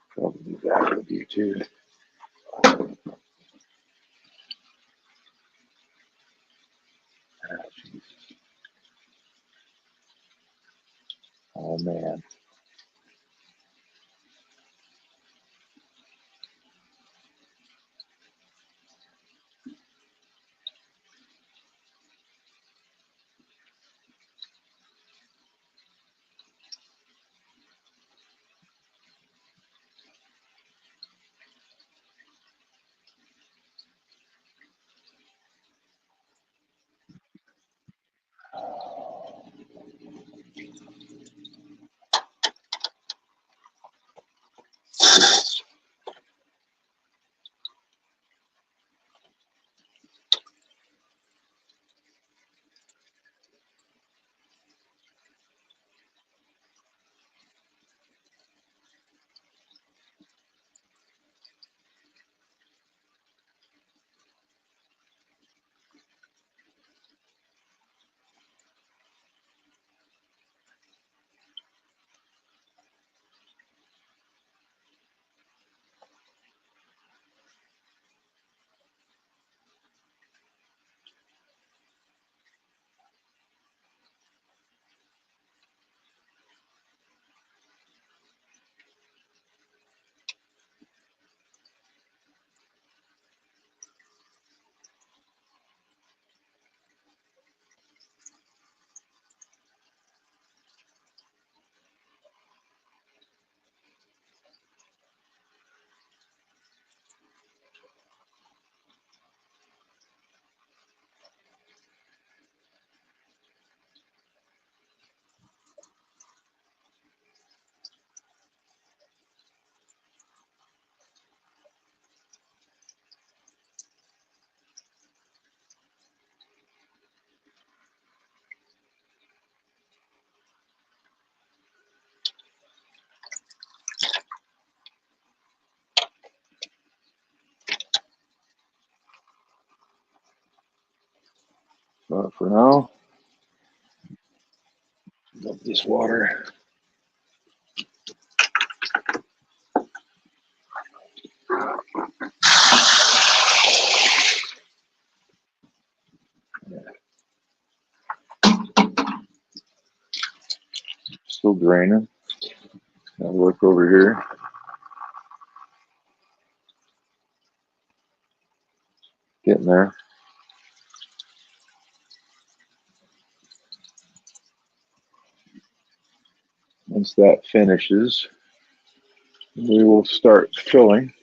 Probably that with you too. Oh man. But for now, dump this water. Still draining. Now look over here. Getting there. Once that finishes, we will start filling.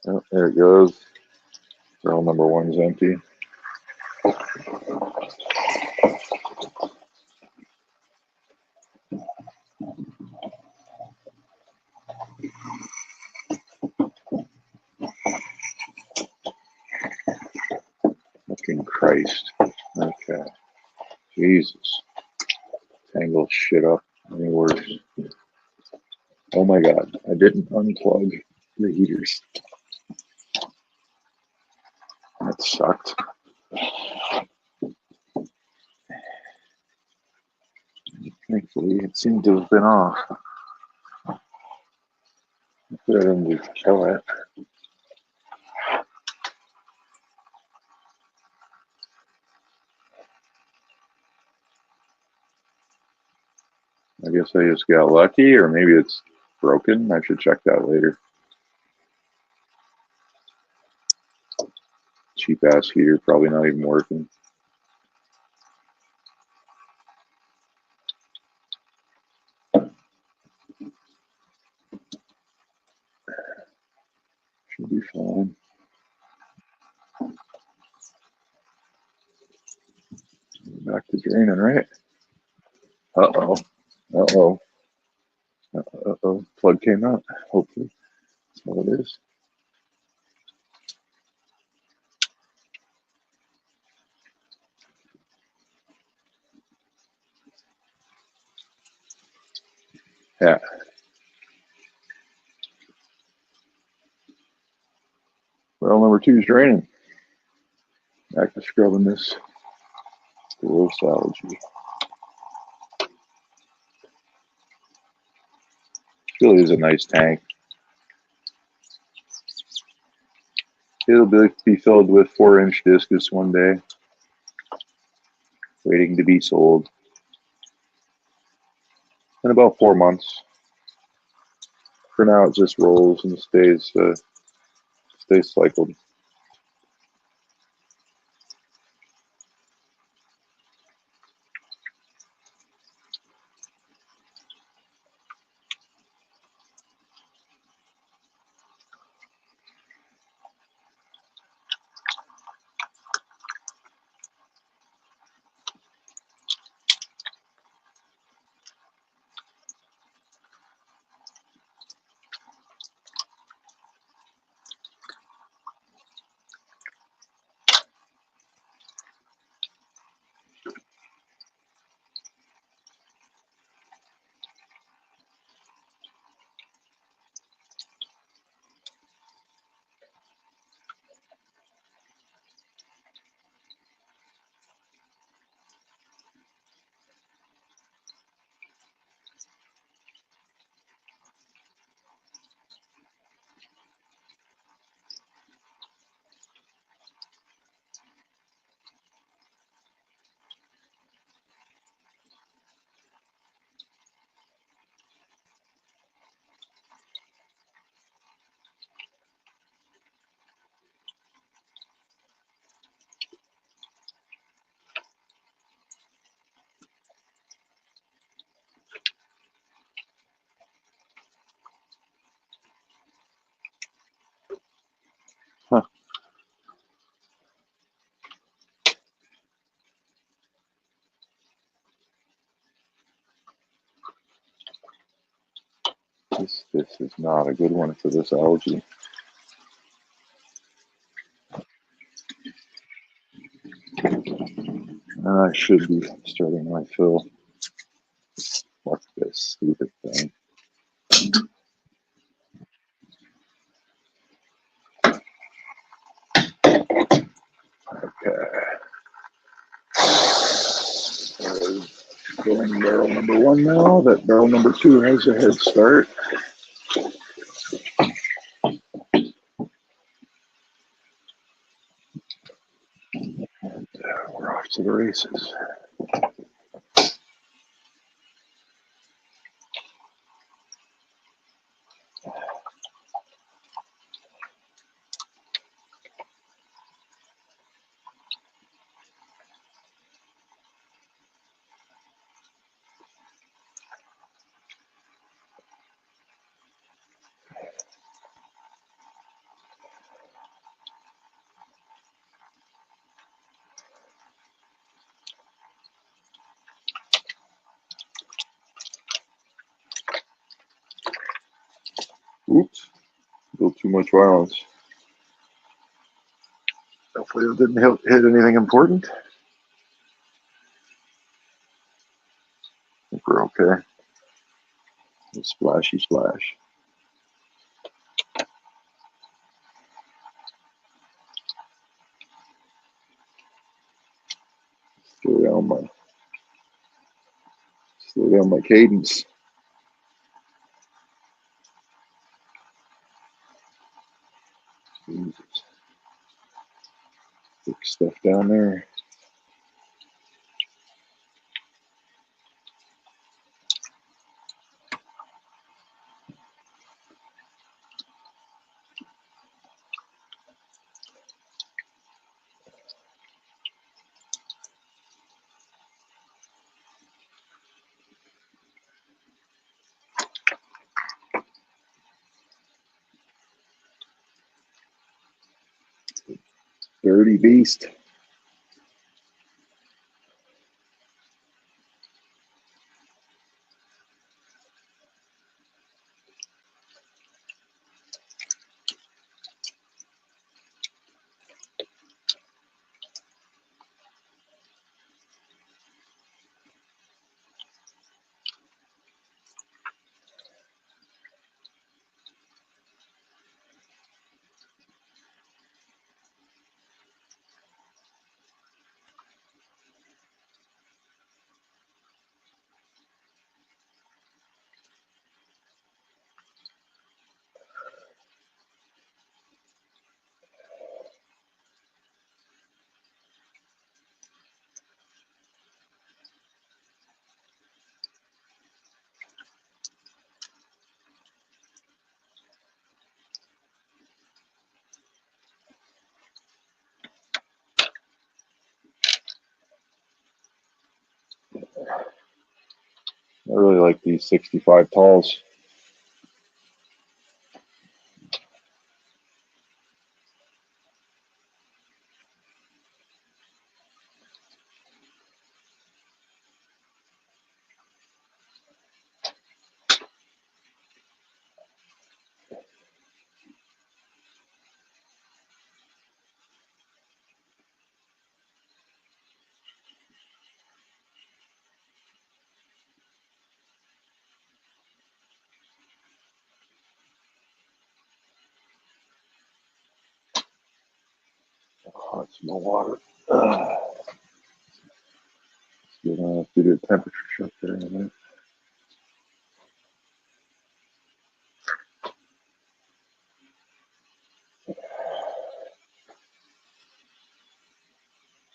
Oh, there it goes. Barrel number one's empty. Fucking Christ. Okay. Jesus. Tangle shit up any worse. Oh my god. I didn't unplug the heaters. That sucked. Thankfully, it seemed to have been off. Put it in the kill it. I guess I just got lucky, or maybe it's broken. I should check that later. Cheap ass heater, probably not even working. Should be fine. Back to draining, right? Uh-oh. Uh-oh. Uh-oh. Plug came out. Hopefully. That's all it is. Yeah. Well, number two is draining. Back to scrubbing this gross algae. Really is a nice tank. It'll be filled with 4-inch discus one day, waiting to be sold in about 4 months. For now, it just rolls and stays cycled. Huh. This is not a good one for this algae. I should be starting my fill. Fuck this stupid thing. Okay. Going barrel number one now. That barrel number two has a head start. We're off to the races. Oops, a little too much violence. Hopefully it didn't hit anything important. I think we're okay. A splashy splash. Slow down my cadence. Jesus. Thick stuff down there. Dirty beast. I really like these 65 talls. Oh, it's my water. Get on to the temperature check there in a minute.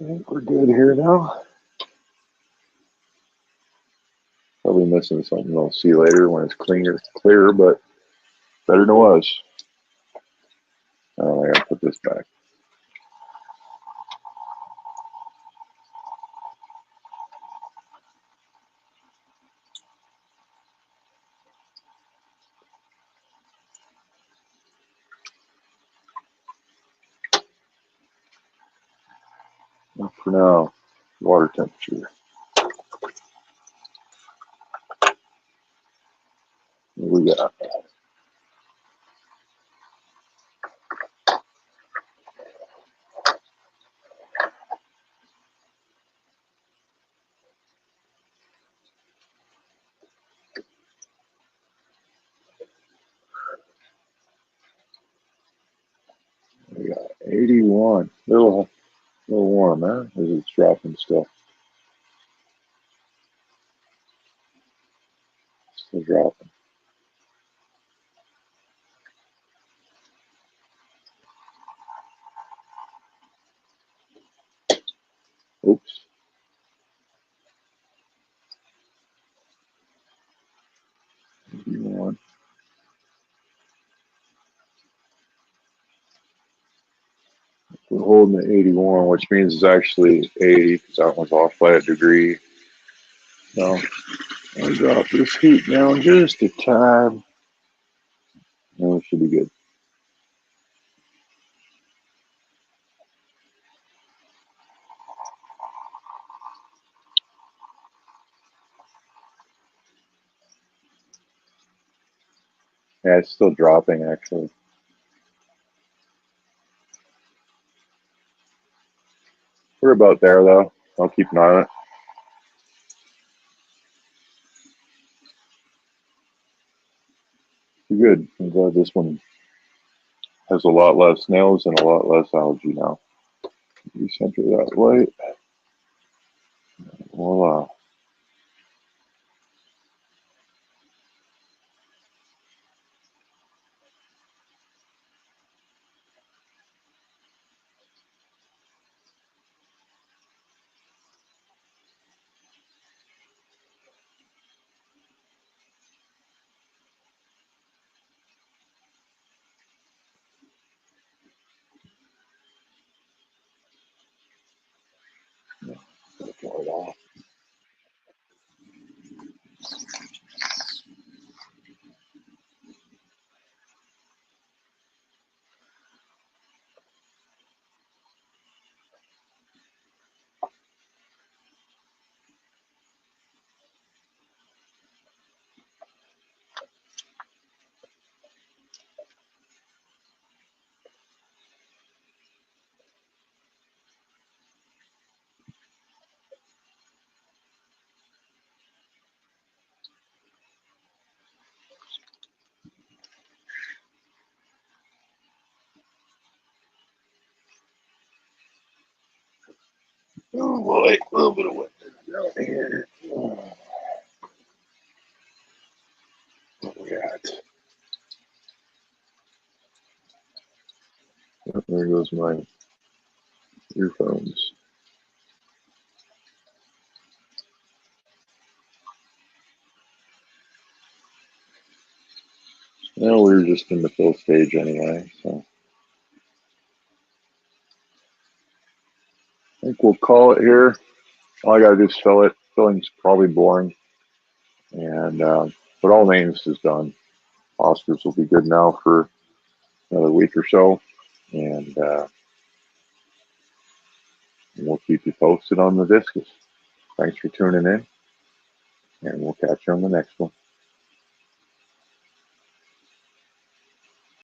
I think we're good here now. Probably missing something I'll see later when it's clear, but better than it was. Oh, I gotta put this back. And for now, water temperature. What we got? We got 81. Little warm, huh? As it's dropping still. Still dropping. Oops. 81. We're holding at 81, which means it's actually 80 because that one's off by a degree. So I'll drop this heat down just a time. And it should be good. Yeah, it's still dropping actually. We're about there though. I'll keep an eye on it. Good. I'm glad this one has a lot less snails and a lot less algae now. You center that light. Voila. Oh boy, a little bit of wet down here. What we got? Oh, there goes my earphones. Well, we were just in the fill stage anyway, so I think we'll call it here. All I gotta do is fill it. Filling's probably boring, and but all maintenance is done. Oscars will be good now for another week or so, and we'll keep you posted on the discus. Thanks for tuning in, and we'll catch you on the next one.